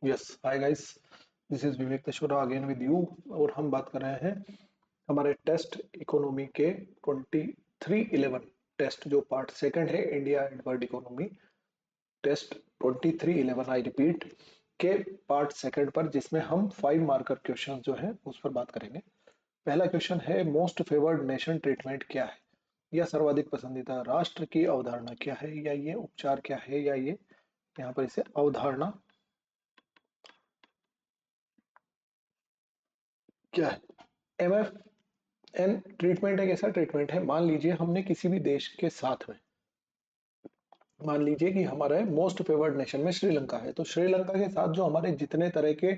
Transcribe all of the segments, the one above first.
Yes, hi guys, this is Vivek Tashora again with you. और हम बात कर रहे हैं हमारे टेस्ट इकोनॉमी के 2311 टेस्ट जो पार्ट सेकंड है, India and world economy test 2311, I repeat, के पार्ट सेकंड पर, जिसमें हम 5 मार्कर क्वेश्चन जो है उस पर बात करेंगे। पहला क्वेश्चन है, मोस्ट फेवर्ड नेशन ट्रीटमेंट क्या है? या सर्वाधिक पसंदीदा राष्ट्र की अवधारणा क्या है, या ये उपचार क्या है, या ये यहाँ पर इसे अवधारणा क्या है? एमएफएन ट्रीटमेंट एक ऐसा ट्रीटमेंट है, मान लीजिए हमने किसी भी देश के साथ में, मान लीजिए कि हमारा मोस्ट फेवर्ड नेशन में श्रीलंका है, तो श्रीलंका के साथ जो हमारे जितने तरह के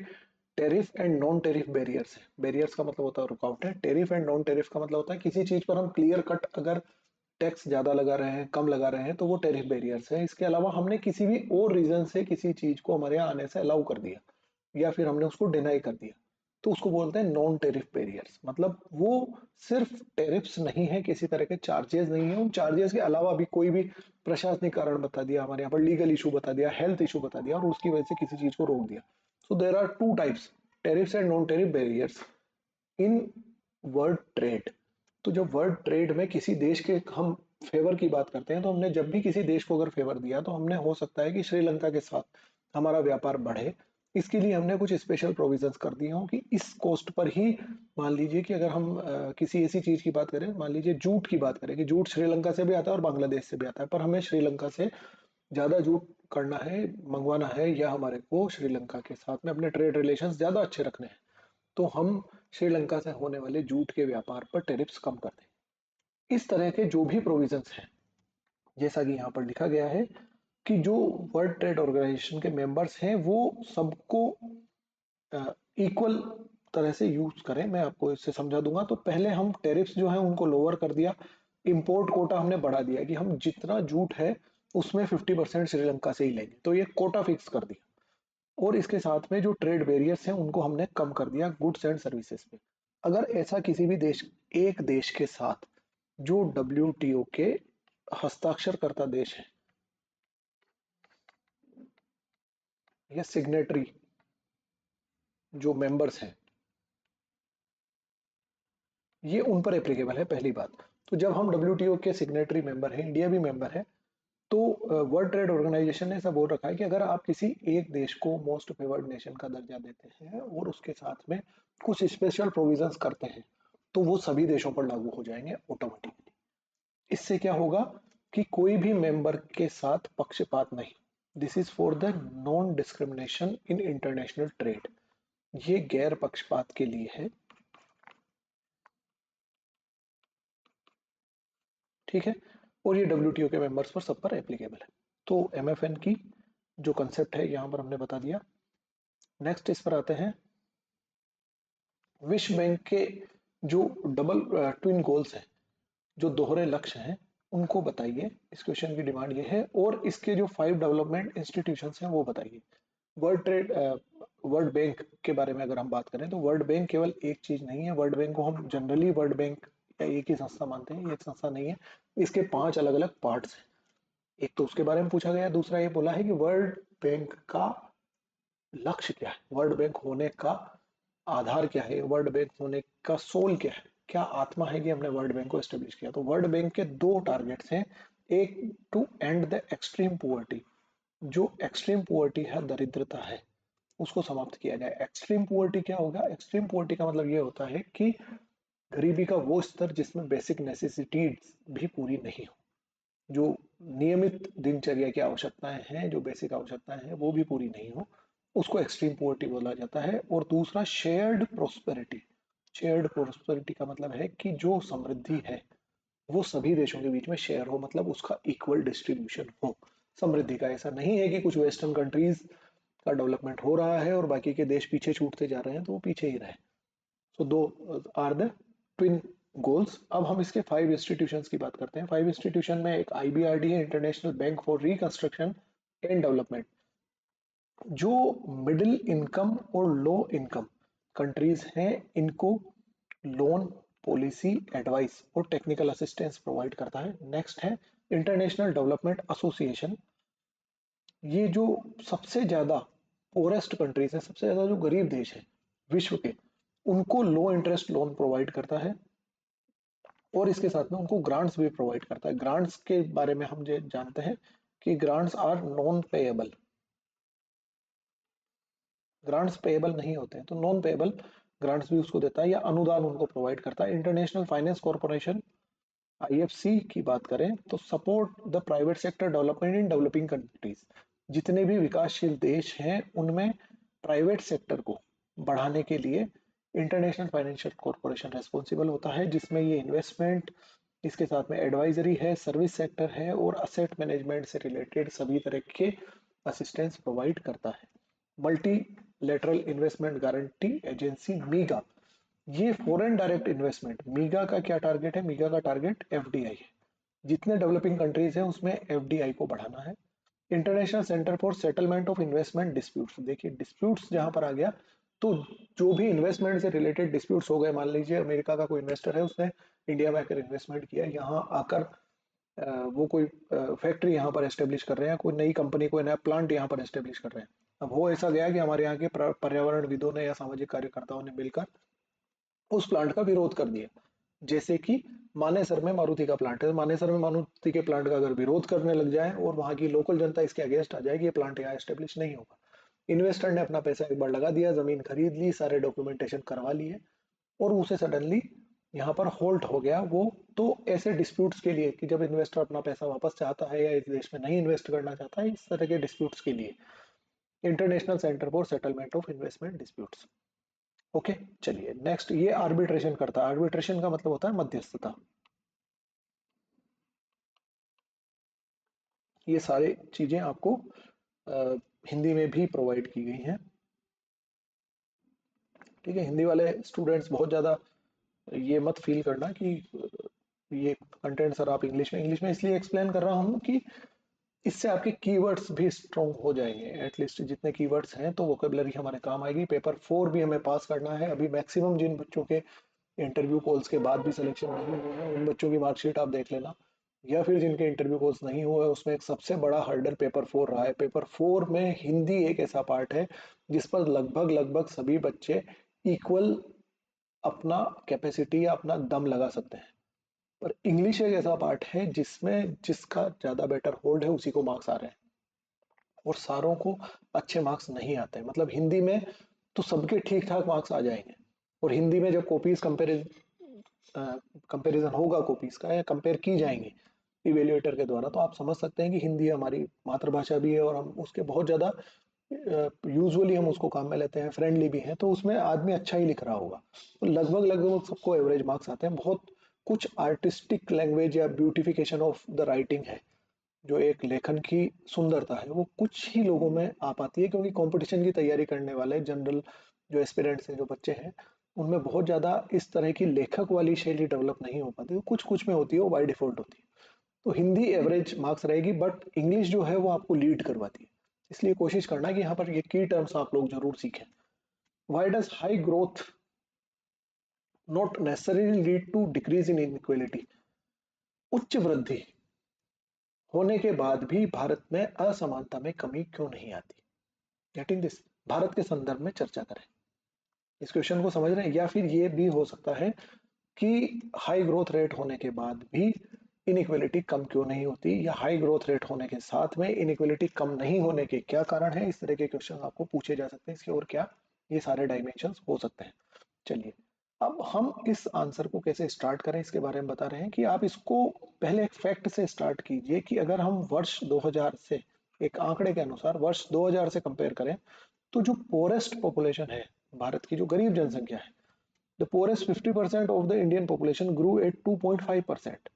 tariff and non tariff barriers है, बैरियर्स का मतलब होता है रुकावटें, टेरिफ एंड नॉन टेरिफ का मतलब होता है किसी चीज पर हम क्लियर कट अगर टैक्स ज्यादा लगा रहे हैं, कम लगा रहे हैं, तो वो टेरिफ बैरियर्स है। इसके अलावा हमने किसी भी और रीजन से किसी चीज को हमारे यहाँ आने से अलाउ कर दिया या फिर हमने उसको डिनाई कर दिया, तो उसको बोलते हैं नॉन टेरिफ बैरियर्स। मतलब वो सिर्फ टेरिफ्स नहीं है, किसी तरह के चार्जेस नहीं है, उन चार्जेस के अलावा भी कोई भी प्रशासनिक कारण बता दिया, हमारे यहाँ पर लीगल इशू बता दिया, हेल्थ इशू बता दिया, और उसकी वजह से किसी चीज को रोक दिया। So there are two types, tariffs and non tariff barriers in world trade. तो जब वर्ल्ड ट्रेड में किसी देश के हम फेवर की बात करते हैं, तो हमने जब भी किसी देश को अगर फेवर दिया, तो हमने हो सकता है कि श्रीलंका के साथ हमारा व्यापार बढ़े, इसके लिए हमने कुछ स्पेशल प्रोविजंस कर दिए हों कि इस कोस्ट पर ही, मान लीजिए कि अगर हम किसी ऐसी चीज की बात करें, मान लीजिए जूट की बात करें कि जूट श्रीलंका से भी आता है और बांग्लादेश से भी आता है, पर हमें श्रीलंका से ज्यादा जूट करना है, मंगवाना है, या हमारे को श्रीलंका के साथ में अपने ट्रेड रिलेशंस ज्यादा अच्छे रखने हैं, तो हम श्रीलंका से होने वाले जूट के व्यापार पर टैरिफ्स कम कर दें। इस तरह के जो भी प्रोविजंस हैं, जैसा कि यहाँ पर लिखा गया है कि जो वर्ल्ड ट्रेड ऑर्गेनाइजेशन के मेंबर्स हैं वो सबको इक्वल तरह से यूज करें। मैं आपको इससे समझा दूंगा। तो पहले हम टैरिफ्स जो है उनको लोअर कर दिया, इंपोर्ट कोटा हमने बढ़ा दिया कि हम जितना जूट है उसमें 50% श्रीलंका से ही लेंगे, तो ये कोटा फिक्स कर दिया। और इसके साथ में जो ट्रेड बैरियर्स हैं उनको हमने कम कर दिया गुड्स एंड सर्विसेज पे। अगर ऐसा किसी भी देश, एक देश के साथ जो डब्ल्यूटीओ के हस्ताक्षर करता देश है या सिग्नेटरी जो मेंबर्स हैं, ये उन पर एप्लीकेबल है, पहली बात। तो जब हम डब्ल्यूटीओ के सिग्नेटरी मेंबर हैं, इंडिया भी मेंबर है, तो वर्ल्ड ट्रेड ऑर्गेनाइजेशन ने ऐसा बोल रखा है कि अगर आप किसी एक देश को मोस्ट फेवर्ड नेशन का दर्जा देते हैं और उसके साथ में कुछ स्पेशल प्रोविजंस करते हैं, तो वो सभी देशों पर लागू हो जाएंगे ऑटोमेटिकली। इससे क्या होगा कि कोई भी मेंबर के साथ पक्षपात नहीं। This is for the non discrimination in international trade. ये गैर पक्षपात के लिए है, ठीक है। और ये डब्ल्यूटीओ के मेंबर्स पर सब पर एप्लीकेबल है। तो एमएफएन की जो कंसेप्ट है यहाँ पर हमने बता दिया। नेक्स्ट इस पर आते हैं, विश्व बैंक के जो डबल ट्विन गोल्स हैं, जो दोहरे लक्ष्य हैं, उनको बताइए। इस क्वेश्चन की डिमांड ये है। और इसके जो 5 डेवलपमेंट इंस्टीट्यूशंस हैं वो बताइए। वर्ल्ड ट्रेड वर्ल्ड बैंक के बारे में अगर हम बात करें, तो वर्ल्ड बैंक केवल एक चीज नहीं है। वर्ल्ड बैंक को हम जनरली वर्ल्ड बैंक या एक ही संस्था मानते हैं, ये एक संस्था नहीं है। इसके 5 अलग अलग पार्ट्स हैं। एक तो उसके बारे में पूछा गया, दूसरा ये बोला है कि वर्ल्ड बैंक का लक्ष्य क्या है, वर्ल्ड बैंक होने का आधार क्या है, वर्ल्ड बैंक होने का सोल क्या है, क्या आत्मा है कि हमने वर्ल्ड बैंक को एस्टेब्लिश किया। तो वर्ल्ड बैंक के 2 टारगेट्स हैं। एक, two and the extreme poverty, जो एक्सट्रीम पुअर्टी है, दरिद्रता है, उसको समाप्त किया जाए। एक्सट्रीम पुअर्टी क्या होगा? एक्सट्रीम पुअर्टी का मतलब ये होता है कि गरीबी का वो स्तर जिसमें बेसिक नेसेसिटीज भी पूरी नहीं हो, जो नियमित दिनचर्या की आवश्यकताएं हैं, जो बेसिक आवश्यकताएं हैं वो भी पूरी नहीं हो, उसको एक्सट्रीम पोवर्टी बोला जाता है। और दूसरा, शेयर्ड प्रोस्पेरिटी। शेयर्ड प्रोस्पेरिटी का मतलब है कि जो समृद्धि है वो सभी देशों के बीच में शेयर हो, मतलब उसका इक्वल डिस्ट्रीब्यूशन हो समृद्धि का। ऐसा नहीं है कि कुछ वेस्टर्न कंट्रीज का डेवलपमेंट हो रहा है और बाकी के देश पीछे छूटते जा रहे हैं तो वो पीछे ही रहे। सो दो आर द ट्विन गोल्स। अब हम इसके 5 इंस्टीट्यूशंस की बात करते हैं। 5 इंस्टीट्यूशन में एक आईबीआरडी है, international bank for reconstruction and development, जो मिडिल इनकम और लो इनकम कंट्रीज हैं, इनको लोन, पॉलिसी एडवाइस और टेक्निकल असिस्टेंस प्रोवाइड करता है। नेक्स्ट है इंटरनेशनल डेवलपमेंट एसोसिएशन। ये जो सबसे ज्यादा पोरेस्ट कंट्रीज है, सबसे ज्यादा जो गरीब देश है विश्व के, उनको लो इंटरेस्ट लोन प्रोवाइड करता है और इसके साथ में उनको ग्रांट्स भी प्रोवाइड करता है। ग्रांट्स के बारे में हम ये जानते हैं कि grants are non payable, grants payable नहीं होते हैं, तो नॉन पेएबल ग्रांट्स भी उसको देता है या अनुदान उनको प्रोवाइड करता है। इंटरनेशनल फाइनेंस कॉर्पोरेशन आईएफसी की बात करें तो support the private sector development in developing countries, जितने भी विकासशील देश हैं उनमें प्राइवेट सेक्टर को बढ़ाने के लिए इंटरनेशनल फाइनेंशियल कॉर्पोरेशन रेस्पॉन्सिबल होता है, जिसमें ये इन्वेस्टमेंट, इसके साथ में एडवाइजरी है, सर्विस सेक्टर है और असेट मैनेजमेंट से रिलेटेड सभी तरह के असिस्टेंस प्रोवाइड करता है। मल्टीलेटरल इन्वेस्टमेंट गारंटी एजेंसी मीगा, ये फॉरेन डायरेक्ट इन्वेस्टमेंट, मीगा का क्या टारगेट है? मीगा का टारगेट एफडीआई है, जितने डेवलपिंग कंट्रीज हैं उसमें एफडीआई को बढ़ाना है। International centre for settlement of investment disputes, देखिए डिस्प्यूट्स जहां पर आ गया तो जो भी इन्वेस्टमेंट से रिलेटेड डिस्प्यूट्स हो गए, मान लीजिए अमेरिका का कोई इन्वेस्टर है, उसने इंडिया में आकर इन्वेस्टमेंट किया, यहाँ आकर वो कोई फैक्ट्री यहाँ पर एस्टेब्लिश कर रहे हैं, कोई नई कंपनी, कोई नया प्लांट यहाँ पर एस्टेब्लिश कर रहे हैं। अब हो ऐसा गया कि हमारे यहाँ के पर्यावरणविदों ने या सामाजिक कार्यकर्ताओं ने मिलकर उस प्लांट का विरोध कर दिया। जैसे कि मानेसर में मारुति का प्लांट है, मानेसर में मारुति के प्लांट का अगर विरोध करने लग जाए और वहां की लोकल जनता इसके अगेंस्ट आ जाएगी, ये प्लांट यहाँ एस्टेब्लिश नहीं होगा। इन्वेस्टर ने अपना पैसा एक बार लगा दिया, जमीन खरीद ली, सारे डॉक्यूमेंटेशन करवा लिए और उसे सडनली यहाँ पर होल्ट हो गया वो। तो ऐसे डिस्प्यूट्स के लिए कि जब इन्वेस्टर अपना पैसा वापस चाहता है या इस देश में नहीं इन्वेस्ट करना चाहता है, इस तरह के डिस्प्यूट्स के लिए international centre for settlement of investment disputes. Okay, चलिए नेक्स्ट, ये आर्बिट्रेशन करता है। आर्बिट्रेशन का मतलब होता है मध्यस्थता। ये सारी चीजें आपको हिंदी में भी प्रोवाइड की गई हैं। ठीक है, हिंदी वाले स्टूडेंट्स बहुत ज्यादा ये मत फील करना कि ये कंटेंट सर आप इंग्लिश में इसलिए एक्सप्लेन कर रहा हूँ कि इससे आपके कीवर्ड्स भी स्ट्रॉन्ग हो जाएंगे। एटलीस्ट जितने कीवर्ड्स हैं तो वोकेबलरी हमारे काम आएगी। पेपर 4 भी हमें पास करना है। अभी मैक्सिमम जिन बच्चों के इंटरव्यू कॉल्स के बाद भी सिलेक्शन नहीं हुए हैं, उन बच्चों की मार्कशीट आप देख लेना, या फिर जिनके इंटरव्यू कॉल्स नहीं हुए, उसमें एक सबसे बड़ा हर्डल पेपर 4 रहा है। पेपर 4 में हिंदी एक ऐसा पार्ट है जिस पर लगभग लगभग सभी बच्चे इक्वल अपना कैपेसिटी या अपना दम लगा सकते हैं, पर इंग्लिश एक ऐसा पार्ट है जिसमें जिसका ज्यादा बेटर होल्ड है उसी को मार्क्स आ रहे हैं और सारों को अच्छे मार्क्स नहीं आते हैं। मतलब हिंदी में तो सबके ठीक ठाक मार्क्स आ जाएंगे, और हिंदी में जब कॉपीज कंपेरिजन होगा कॉपीज का या कंपेयर की जाएंगी इवेल्युएटर के द्वारा, तो आप समझ सकते हैं कि हिंदी हमारी मातृभाषा भी है और हम उसके बहुत ज्यादा यूजुअली हम उसको काम में लेते हैं, फ्रेंडली भी है, तो उसमें आदमी अच्छा ही लिख रहा होगा। तो लगभग लगभग सबको एवरेज मार्क्स आते हैं। बहुत कुछ आर्टिस्टिक लैंग्वेज या ब्यूटिफिकेशन ऑफ द राइटिंग है, जो एक लेखन की सुंदरता है, वो कुछ ही लोगों में आ पाती है, क्योंकि कंपटीशन की तैयारी करने वाले जनरल जो एस्पिरेंट्स हैं, जो बच्चे हैं, उनमें बहुत ज्यादा इस तरह की लेखक वाली शैली डेवलप नहीं हो पाती। कुछ कुछ में होती है, वो बाय डिफॉल्ट होती है। तो हिंदी एवरेज मार्क्स रहेगी, बट इंग्लिश जो है वो आपको लीड करवाती है। इसलिए कोशिश करना कि यहाँ पर ये की टर्म्स आप लोग जरूर सीखें। Why does high growth not necessarily lead to decrease in inequality? उच्च वृद्धि होने के बाद भी भारत में असमानता में कमी क्यों नहीं आती? Getting this? भारत के संदर्भ में चर्चा करें, इस क्वेश्चन को समझ रहे हैं? या फिर ये भी हो सकता है कि हाई ग्रोथ रेट होने के बाद भी इनइक्वालिटी कम क्यों नहीं होती, या हाई ग्रोथ रेट होने के साथ में इनइक्वालिटी कम नहीं होने के क्या कारण है? इस तरह के क्वेश्चन आपको पूछे जा सकते हैं। इसके और क्या ये सारे डायमेंशंस हो सकते हैं। चलिए, अब हम इस आंसर को कैसे स्टार्ट करें इसके बारे में बता रहे हैं कि आप इसको पहले एक फैक्ट से स्टार्ट कीजिए कि अगर हम वर्ष 2000 से, एक आंकड़े के अनुसार वर्ष 2000 से कंपेयर करें, तो जो पोरेस्ट पॉपुलेशन है, भारत की जो गरीब जनसंख्या है, the poorest 50% of the Indian population grew at 2.5%।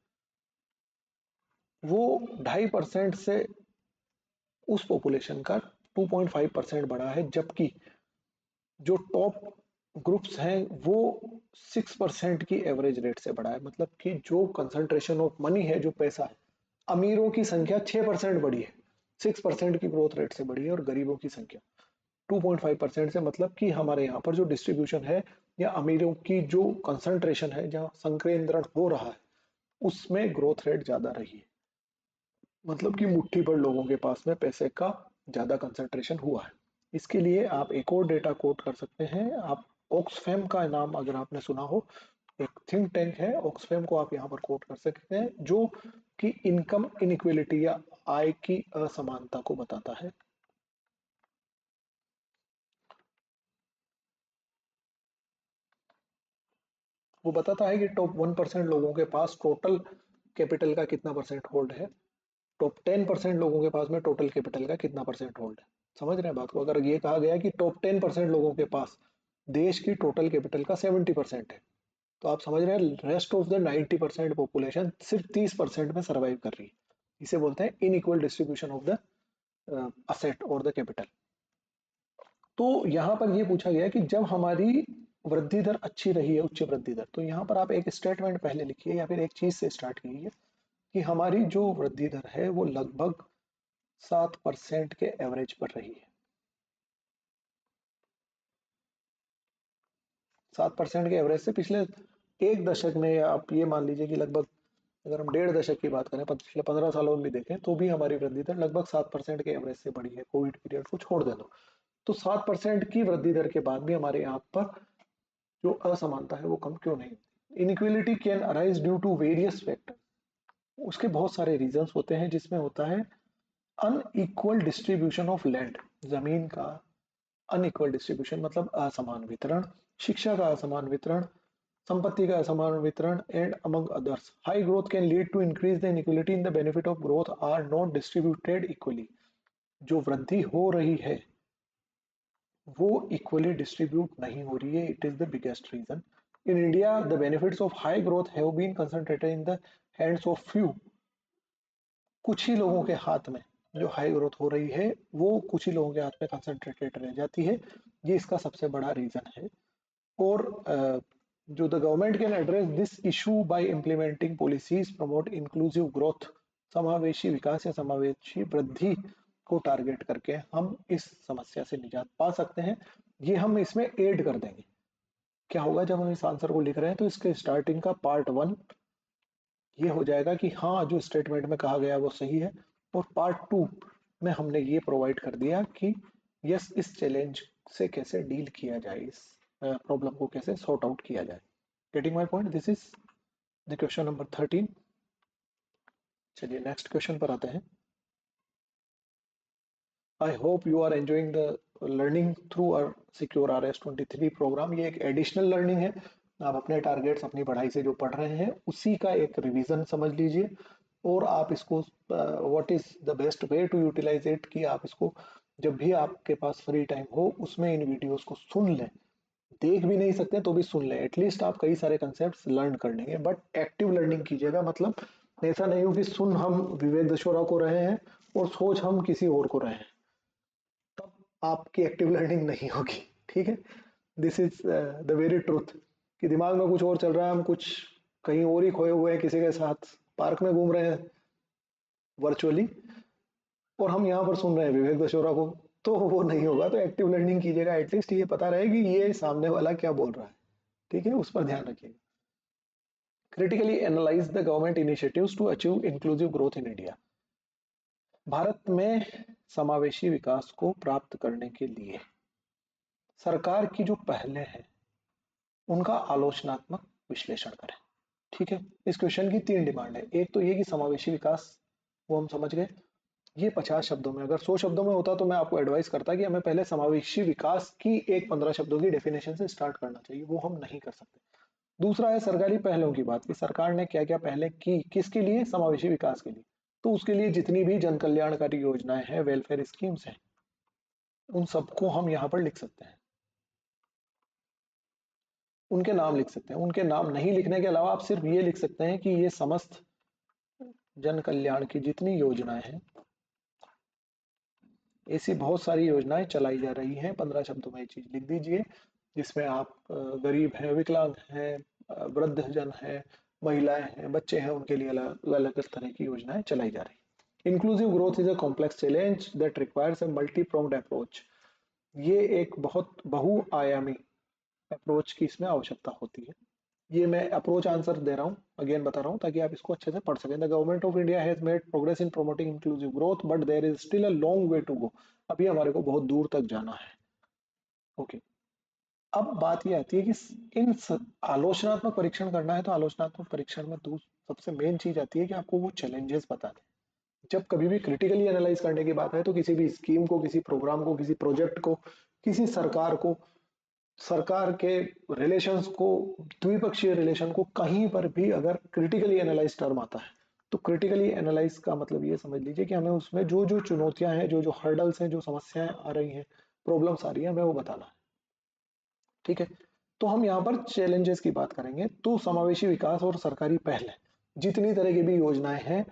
वो 2.5% से उस पॉपुलेशन का 2.5% बढ़ा है, जबकि जो टॉप ग्रुप्स हैं वो 6% की एवरेज रेट से बढ़ा है। मतलब कि जो कंसंट्रेशन ऑफ मनी है, जो पैसा है, अमीरों की संख्या 6% बढ़ी है, 6% की ग्रोथ रेट से बढ़ी है, और गरीबों की संख्या 2.5% से। मतलब कि हमारे यहाँ पर जो डिस्ट्रीब्यूशन है या अमीरों की जो कंसंट्रेशन है, जहाँ संकेंद्रण हो रहा है, उसमें ग्रोथ रेट ज्यादा रही है। मतलब कि मुट्ठी भर लोगों के पास में पैसे का ज्यादा कंसंट्रेशन हुआ है। इसके लिए आप एक और डेटा कोट कर सकते हैं। आप ऑक्सफैम का नाम अगर आपने सुना हो, एक थिंक टैंक है ऑक्सफैम, को आप यहाँ पर कोट कर सकते हैं, जो कि इनकम इनइक्वलिटी या आय की असमानता को बताता है। वो बताता है कि टॉप 1% लोगों के पास टोटल कैपिटल का कितना परसेंट होल्ड है, टॉप 10% लोगों के पास में टोटल कैपिटल का कितना परसेंट होल्ड है। समझ रहे हैं बात को? अगर ये कहा गया कि टॉप 10% लोगों के पास देश की टोटल कैपिटल का 70% है, तो आप समझ रहे हैं रेस्ट ऑफ द 90% पॉपुलेशन सिर्फ 30% में सर्वाइव कर रही है। इसे बोलते हैं inequal distribution of the asset और द कैपिटल। तो यहाँ पर ये पूछा गया कि जब हमारी वृद्धि दर अच्छी रही है, उच्च वृद्धि दर, तो यहाँ पर आप एक स्टेटमेंट पहले लिखिए या फिर एक चीज से स्टार्ट कीजिए कि हमारी जो वृद्धि दर है वो लगभग 7% के एवरेज पर रही है। 7% के एवरेज से पिछले एक दशक में, या आप ये मान लीजिए कि लगभग, अगर हम 1.5 दशक की बात करें, पिछले 15 सालों में भी देखें, तो भी हमारी वृद्धि दर लगभग 7% के एवरेज से बढ़ी है। कोविड पीरियड को छोड़ दे तो 7% की वृद्धि दर के बाद भी हमारे यहाँ पर जो असमानता है वो कम क्यों नहीं? Inequality can arise due to various factor. उसके बहुत सारे रीजंस होते हैं, जिसमें होता है अनइक्वल डिस्ट्रीब्यूशन ऑफ लैंड, जमीन का अनइक्वल डिस्ट्रीब्यूशन मतलब असमान वितरण, शिक्षा का असमान वितरण, संपत्ति का असमान वितरण, and among others. High growth can lead to increase the inequality in the benefit of growth are not distributed equally. जो वृद्धि हो रही है वो इक्वली डिस्ट्रीब्यूट नहीं हो रही है, it is the biggest reason. In India the benefits of high growth have been concentrated in the hands of few. कुछ ही लोगों के हाथ में जो हाई ग्रोथ हो रही है वो कुछ ही लोगों के हाथ में कंसंट्रेटेड रह जाती है। ये इसका सबसे बड़ा रीजन है। और जो the government can address this issue bye implementing policies promote inclusive growth, समावेशी विकास या समावेशी वृद्धि को टारगेट करके हम इस समस्या से निजात पा सकते हैं। ये हम इसमें ऐड कर देंगे। क्या होगा जब हम इस आंसर को लिख रहे हैं तो इसके स्टार्टिंग का पार्ट 1 ये हो जाएगा कि हाँ जो स्टेटमेंट में कहा गया वो सही है, और पार्ट 2 में हमने ये प्रोवाइड कर दिया कि यस इस चैलेंज से कैसे डील किया जाए, इस प्रॉब्लम को कैसे सॉर्ट आउट किया जाए। Getting my point? This is the question number 13। चलिए नेक्स्ट क्वेश्चन पर आते हैं। I hope you are enjoying the learning through our secure RS-23 program. ये एक एडिशनल लर्निंग है। आप अपने टारगेट्स अपनी पढ़ाई से जो पढ़ रहे हैं उसी का एक रिवीजन समझ लीजिए, और आप इसको what is the best way to utilise it, कि आप इसको जब भी आपके पास फ्री टाइम हो उसमें इन वीडियोस को सुन लें। देख भी नहीं सकते तो भी सुन लें, एटलीस्ट आप कई सारे कंसेप्ट लर्न कर लेंगे। बट एक्टिव लर्निंग कीजिएगा, मतलब ऐसा नहीं हो कि सुन हम विवेक दशोरा को रहे हैं और सोच हम किसी और को रहे हैं, तब आपकी एक्टिव लर्निंग नहीं होगी। ठीक है, this is the very truth, कि दिमाग में कुछ और चल रहा है, हम कुछ कहीं और ही खोए हुए हैं, किसी के साथ पार्क में घूम रहे हैं वर्चुअली, और हम यहाँ पर सुन रहे हैं विवेक दशोरा को, तो वो नहीं होगा। तो एक्टिव लर्निंग कीजिएगा, एटलीस्ट ये पता रहे कि ये सामने वाला क्या बोल रहा है। ठीक है, उस पर ध्यान रखिएगा। Critically analyse the government initiatives to achieve inclusive growth in India. भारत में समावेशी विकास को प्राप्त करने के लिए सरकार की जो पहलें हैं उनका आलोचनात्मक विश्लेषण करें। ठीक है, इस क्वेश्चन की 3 डिमांड है। एक तो ये कि समावेशी विकास, वो हम समझ गए, ये 50 शब्दों में। अगर 100 शब्दों में होता तो मैं आपको एडवाइस करता कि हमें पहले समावेशी विकास की एक 15 शब्दों की डेफिनेशन से स्टार्ट करना चाहिए, वो हम नहीं कर सकते। दूसरा है सरकारी पहलों की बात, कि सरकार ने क्या क्या पहले की, किसके लिए? समावेशी विकास के लिए। तो उसके लिए जितनी भी जन कल्याणकारी योजनाएं हैं, वेलफेयर स्कीम्स हैं, उन सबको हम यहाँ पर लिख सकते हैं, उनके नाम लिख सकते हैं। उनके नाम नहीं लिखने के अलावा आप सिर्फ ये लिख सकते हैं कि ये समस्त जन कल्याण की जितनी योजनाएं हैं, ऐसी बहुत सारी योजनाएं चलाई जा रही हैं। 15 शब्दों में ये चीज लिख दीजिए, जिसमें आप गरीब हैं, विकलांग हैं, वृद्ध जन हैं, महिलाएं हैं, बच्चे हैं, उनके लिए अलग अलग तरह की योजनाएं चलाई जा रही हैं। Inclusive growth is a complex challenge that requires a multi pronged approach. ये एक बहुत बहुआयामी अप्रोच की इसमें आवश्यकता होती है। ये मैं अप्रोच आंसर दे रहा हूँ, अगेन बता रहा हूँ ताकि आप इसको अच्छे से पढ़ सकें। The government of India has made progress in promoting inclusive growth but there is still a long way to go. अभी हमारे को बहुत दूर तक जाना है। ओके, अब बात ये आती है कि आलोचनात्मक परीक्षण करना है तो आलोचनात्मक परीक्षण में सबसे मेन चीज आती है कि आपको वो चैलेंजेस बताने। जब कभी भी क्रिटिकली एनालाइज करने की बात है तो किसी भी स्कीम को, किसी प्रोग्राम को, किसी प्रोजेक्ट को, किसी सरकार को, सरकार के रिलेशंस को, द्विपक्षीय रिलेशन को, कहीं पर भी अगर क्रिटिकली एनालाइज टर्म आता है तो क्रिटिकली एनालाइज का मतलब ये समझ लीजिए कि हमें उसमें जो जो चुनौतियां हैं, जो जो हर्डल्स हैं, जो समस्याएं आ रही हैं, प्रॉब्लम्स आ रही है, हमें वो बताना है। ठीक है, तो हम यहाँ पर चैलेंजेस की बात करेंगे। तो समावेशी विकास और सरकारी पहल, जितनी तरह की भी योजनाएं हैं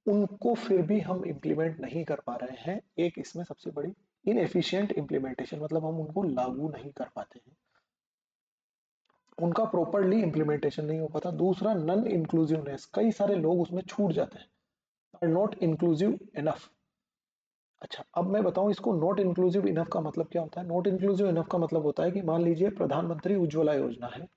उनको फिर भी हम इम्प्लीमेंट नहीं कर पा रहे हैं। एक इसमें सबसे बड़ी इनएफिशिएंट इम्प्लीमेंटेशन, मतलब हम उनको लागू नहीं कर पाते हैं, उनका प्रॉपरली इम्प्लीमेंटेशन नहीं हो पाता। दूसरा, नॉन इंक्लूसिवनेस, कई सारे लोग उसमें छूट जाते हैं, आर नॉट इंक्लूसिव इनफ। अच्छा, अब मैं बताऊं इसको नॉट इंक्लूसिव इनफ का मतलब क्या होता है। नॉट इंक्लूसिव इनफ का मतलब होता है कि मान लीजिए प्रधानमंत्री उज्ज्वला योजना है,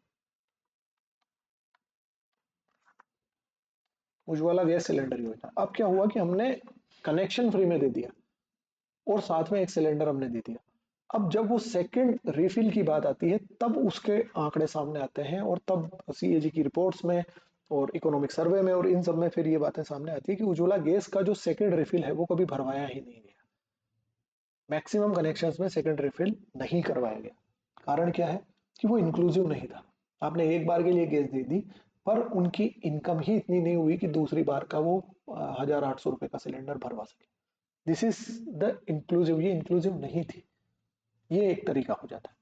उज्ज्वला गैस सिलेंडर योजना। अब क्या हुआ कि हमने कनेक्शन फ्री में दे दिया और साथ में एक सिलेंडर हमने दे दिया। अब जब वो सेकंड रिफिल की बात आती है तब उसके आंकड़े सामने आते हैं, और तब सीएजी की रिपोर्ट्स में और इकोनॉमिक सर्वे में और इन सब में फिर ये बातें सामने आती है कि उज्ज्वला गैस का जो सेकंड रिफिल है वो कभी भरवाया ही नहीं गया। मैक्सिमम कनेक्शंस में सेकंड रिफिल नहीं करवाया गया। कारण क्या है कि वो इंक्लूसिव नहीं था। आपने एक बार के लिए गैस दे दी पर उनकी इनकम ही इतनी नहीं हुई कि दूसरी बार का वो 1,800 रुपए का सिलेंडर भरवा सके। दिस इज द इंक्लूसिव, ये इंक्लूसिव नहीं थी। ये एक तरीका हो जाता है।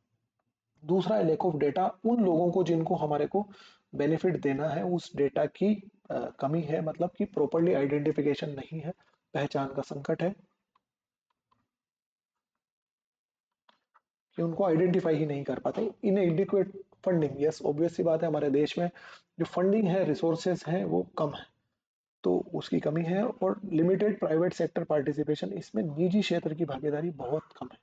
दूसरा है लैक ऑफ डेटा, उन लोगों को जिनको हमारे को बेनिफिट देना है उस डेटा की कमी है, मतलब कि प्रॉपरली आइडेंटिफिकेशन नहीं है, पहचान का संकट है कि उनको आइडेंटिफाई ही नहीं कर पाते। इन एडिक्वेट फंडिंग, यस ऑब्वियस सी बात है, हमारे देश में जो फंडिंग है, रिसोर्सेज हैं वो कम है, तो उसकी कमी है। और लिमिटेड प्राइवेट सेक्टर पार्टिसिपेशन, इसमें निजी क्षेत्र की भागीदारी बहुत कम है।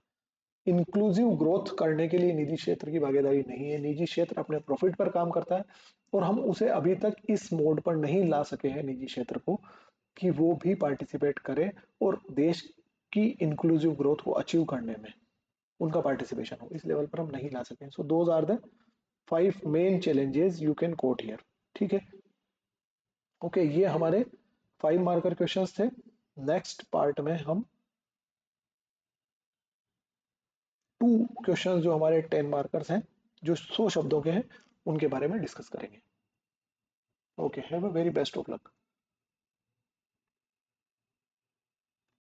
इंक्लूसिव ग्रोथ करने के लिए निजी क्षेत्र की भागीदारी नहीं है। निजी क्षेत्र अपने प्रॉफिट पर काम करता है और हम उसे अभी तक इस मोड पर नहीं ला सके हैं निजी क्षेत्र को कि वो भी पार्टिसिपेट करे और देश की इंक्लूसिव ग्रोथ को अचीव करने में उनका पार्टिसिपेशन हो, इस लेवल पर हम नहीं ला सके। So those are the 5 main challenges you can quote here. ठीक है, ओके, ये हमारे 5 मार्कर क्वेश्चंस थे। नेक्स्ट पार्ट में हम 2 क्वेश्चंस जो हमारे 10 मार्कर्स हैं, जो 100 शब्दों के हैं, उनके बारे में डिस्कस करेंगे। Okay, have a very best of luck.